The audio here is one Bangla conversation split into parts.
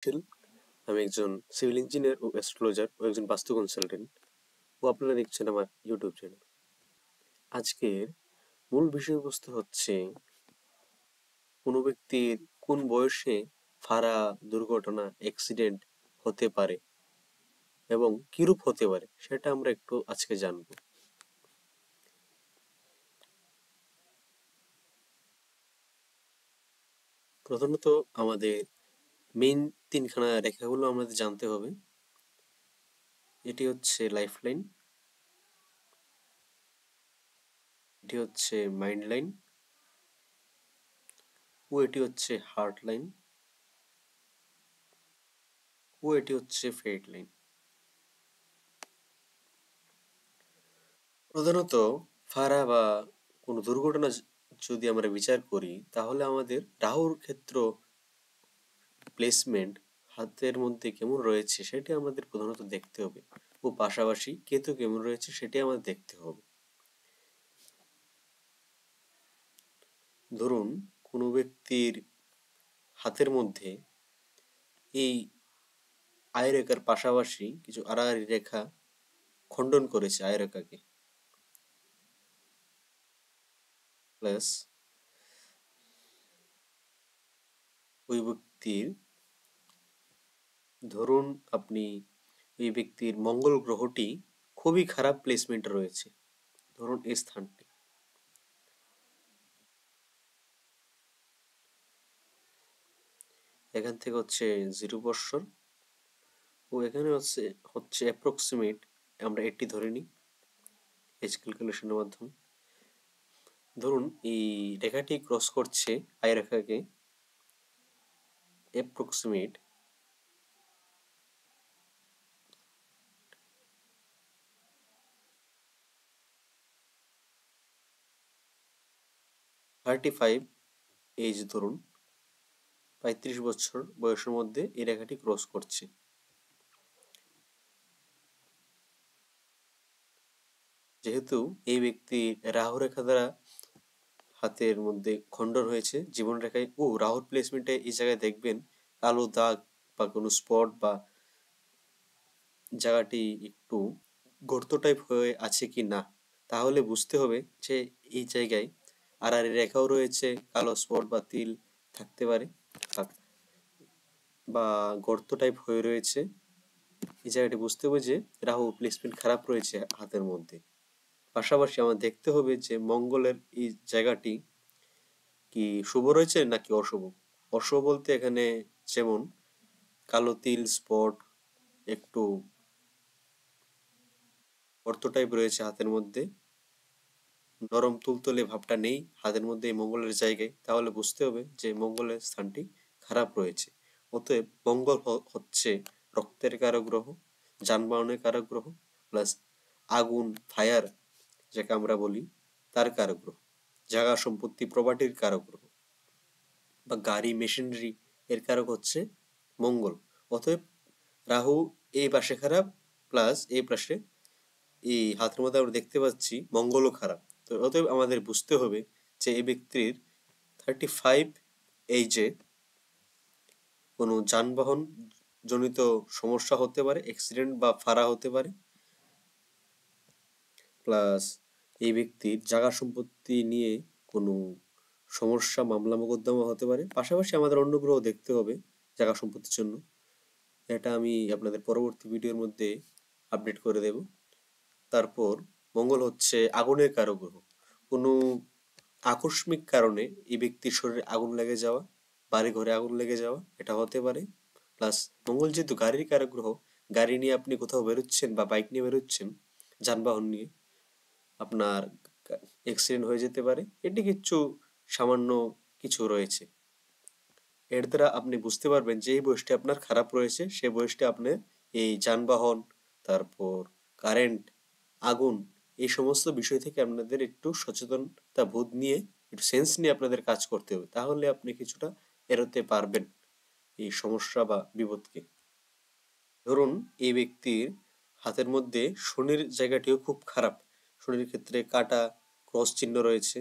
আমি একজন সিভিল ইঞ্জিনিয়ার ও অ্যাস্ট্রোলজার ও একজন বাস্তু কনসালটেন্ট ও আপনারা দেখছেন আমার ইউটিউব চ্যানেল। আজকের মূল বিষয়বস্তু হচ্ছে কোনো ব্যক্তির কোন বয়সে ফাঁড়া, দুর্ঘটনা, অ্যাক্সিডেন্ট হতে পারে এবং কিরূপ হতে পারে সেটা আমরা একটু আজকে জানবো। প্রথমত আমাদের মেইন তিনখানা রেখাগুলো আমাদের জানতে হবে। এটি হচ্ছে লাইফ লাইন, এটি হচ্ছে মাইন্ড লাইন ও এটি হচ্ছে হার্ট লাইন ও এটি হচ্ছে ফেট লাইন। প্রধানত ফাঁড়া বা কোনো দুর্ঘটনা যদি আমরা বিচার করি তাহলে আমাদের রাহুর ক্ষেত্র প্লেসমেন্ট হাতের মধ্যে কেমন রয়েছে সেটি আমাদের প্রধানত দেখতে হবে ও পাশাপাশি কেতু কেমন রয়েছে সেটি আমাদের দেখতে হবে। ধরুন কোনো ব্যক্তির হাতের মধ্যে এই আয় রেখার পাশাপাশি কিছু আড়াআড়ি রেখা খণ্ডন করেছে আয় রেখাকে, প্লাস ওই ব্যক্তির ধরুন আপনি ওই ব্যক্তির মঙ্গল গ্রহটি খুবই খারাপ প্লেসমেন্ট রয়েছে, ধরুন এই স্থানটি। এখান থেকে হচ্ছে 0 বৎসর ও এখানে হচ্ছে হচ্ছে অ্যাপ্রক্সিমেট আমরা 80 ধরে নিই এজ ক্যালকুলেশনের মাধ্যমে। ধরুন এই রেখাটি ক্রস করছে আয় রেখাকে অ্যাপ্রক্সিমেট 35 এজ, ধরুন 35 বছর বয়সের মধ্যে এই রেখাটি ক্রস করছে। যেহেতু এই ব্যক্তি রাহু রেখা দ্বারা হাতের মধ্যে খণ্ডন হয়েছে জীবন রেখায় ও রাহুর প্লেসমেন্টে এই জায়গায় দেখবেন কালো দাগ বা কোনো স্পট বা জায়গাটি একটু গর্ত টাইপ হয়ে আছে কি না, তাহলে বুঝতে হবে যে এই জায়গায় আড়াআড়ি রেখাও রয়েছে, কালো স্পট বা তিল থাকতে পারে বা গর্ত টাইপ হয়ে রয়েছে। এই জায়গাটি বুঝতে হবে যে রাহু প্লেসমেন্ট খারাপ রয়েছে হাতের মধ্যে। পাশাপাশি আমার দেখতে হবে যে মঙ্গলের এই জায়গাটি কি শুভ রয়েছে নাকি অশুভ। অশুভ বলতে এখানে যেমন কালো তিল স্পট, একটু গর্ত টাইপ রয়েছে হাতের মধ্যে, নরম তুলতুলে ভাবটা নেই হাতের মধ্যে এই মঙ্গলের জায়গায়, তাহলে বুঝতে হবে যে মঙ্গলের স্থানটি খারাপ রয়েছে। অতএব মঙ্গল হচ্ছে রক্তের কারক গ্রহ, যানবাহনের কারক গ্রহ, প্লাস আগুন ফায়ার যাকে আমরা বলি তার কারক গ্রহ, জায়গা সম্পত্তি প্রপার্টির কারক গ্রহ বা গাড়ি মেশিনারি এর কারক হচ্ছে মঙ্গল। অতএব রাহু এই পাশে খারাপ, প্লাস এই পাশে এই হাতের মধ্যে আমরা দেখতে পাচ্ছি মঙ্গলও খারাপ। তো অতএব আমাদের বুঝতে হবে যে এই ব্যক্তির 35 এইজে কোনো যানবাহন জনিত সমস্যা হতে পারে, অ্যাক্সিডেন্ট বা ফাঁড়া হতে পারে, প্লাস এই ব্যক্তির জায়গা সম্পত্তি নিয়ে কোনো সমস্যা মামলা মোকদ্দমা হতে পারে। পাশাপাশি আমাদের অন্য গ্রহ দেখতে হবে জায়গা সম্পত্তির জন্য, এটা আমি আপনাদের পরবর্তী ভিডিওর মধ্যে আপডেট করে দেব। তারপর মঙ্গল হচ্ছে আগুনের কারক গ্রহ, কোনো আকস্মিক কারণে এই ব্যক্তির শরীরে আগুন লেগে যাওয়া, বাড়ি ঘরে আগুন লেগে যাওয়া এটা হতে পারে। প্লাস মঙ্গল যেহেতু গাড়ির কারক গ্রহ, গাড়ি নিয়ে আপনি কোথাও বেরোচ্ছেন বা বাইক নিয়ে বেরোচ্ছেন, যানবাহন নিয়ে আপনার অ্যাক্সিডেন্ট হয়ে যেতে পারে, এটি কিছু সামান্য কিছু রয়েছে। এর দ্বারা আপনি বুঝতে পারবেন যে এই বয়সটি আপনার খারাপ রয়েছে, সে বয়সটি আপনার এই যানবাহন, তারপর কারেন্ট, আগুন, এই সমস্ত বিষয় থেকে আপনাদের একটু সচেতনতা বোধ নিয়ে একটু সেন্স নিয়ে আপনাদের কাজ করতে হবে, তাহলে আপনি কিছুটা এড়োতে পারবেন এই সমস্যা বা বিপদকে। ধরুন এই ব্যক্তির হাতের মধ্যে শনির জায়গাটিও খুব খারাপ, শনির ক্ষেত্রে কাটা ক্রস চিহ্ন রয়েছে,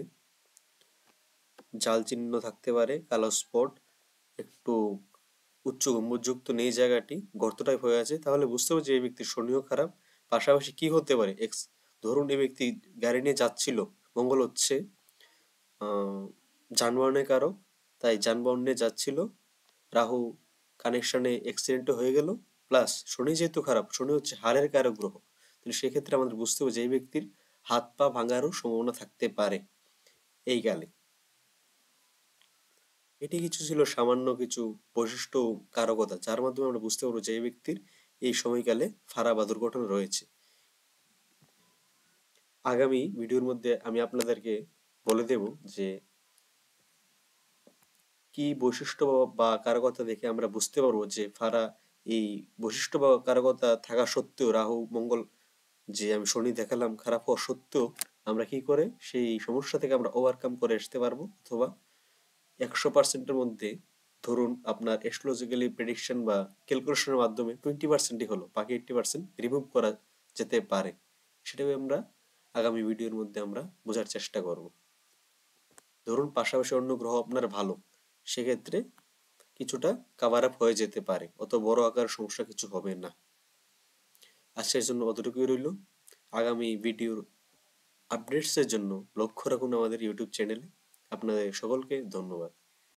জাল চিহ্ন থাকতে পারে, কালো স্পট, একটু উচ্চ গম্বুজযুক্ত নেই জায়গাটি গর্ত টাইপ হয়ে আছে, তাহলে বুঝতে হবে যে এই ব্যক্তির শনিও খারাপ। পাশাপাশি কি হতে পারে, ধরুন এই ব্যক্তি গাড়ি নিয়ে যাচ্ছিল, মঙ্গল হচ্ছে যানবাহনের কারক, তাই যানবাহন নিয়ে যাচ্ছিল, রাহু কানেকশনে অ্যাক্সিডেন্টও হয়ে গেল। প্লাস শনি যেহেতু খারাপ, শনি হচ্ছে হাড়ের কারক গ্রহ, তাহলে সেক্ষেত্রে আমাদের বুঝতে হবে যে এই ব্যক্তির হাত পা ভাঙারও সম্ভাবনা থাকতে পারে এই কালে। এটি কিছু ছিল সামান্য কিছু বৈশিষ্ট্য ও কারকতা, যার মাধ্যমে আমরা বুঝতে পারবো যে এই ব্যক্তির এই সময়কালে ফাঁড়া বা দুর্ঘটনা রয়েছে। আগামী ভিডিওর মধ্যে আমি আপনাদেরকে বলে দেব যে কি বৈশিষ্ট্য বা কারকতা দেখে আমরা বুঝতে পারবো যে ফারা এই বৈশিষ্ট্য বা কারকতা থাকা সত্ত্বেও, রাহু মঙ্গল যে আমি শনি দেখালাম খারাপ হওয়া সত্ত্বেও, আমরা কি করে সেই সমস্যা থেকে আমরা ওভারকাম করে আসতে পারবো, অথবা 100%-এর মধ্যে ধরুন আপনার অ্যাস্ট্রোলজিক্যালি প্রেডিকশন বা ক্যালকুলেশনের মাধ্যমে 20%ই হলো, বাকি 80% রিমুভ করা যেতে পারে। সেটাও আমরা আগামী ভিডিওর মধ্যে আমরা বোঝার চেষ্টা করব। ধরুন পাশাপাশি অন্য গ্রহ আপনার ভালো, সেক্ষেত্রে কিছুটা কাভার আপ হয়ে যেতে পারে, অত বড় আকারের সমস্যা কিছু হবে না। আজকের জন্য অতটুকুই রইল। আগামী ভিডিওর আপডেটসের জন্য লক্ষ্য রাখুন আমাদের ইউটিউব চ্যানেলে। আপনাদের সকলকে ধন্যবাদ।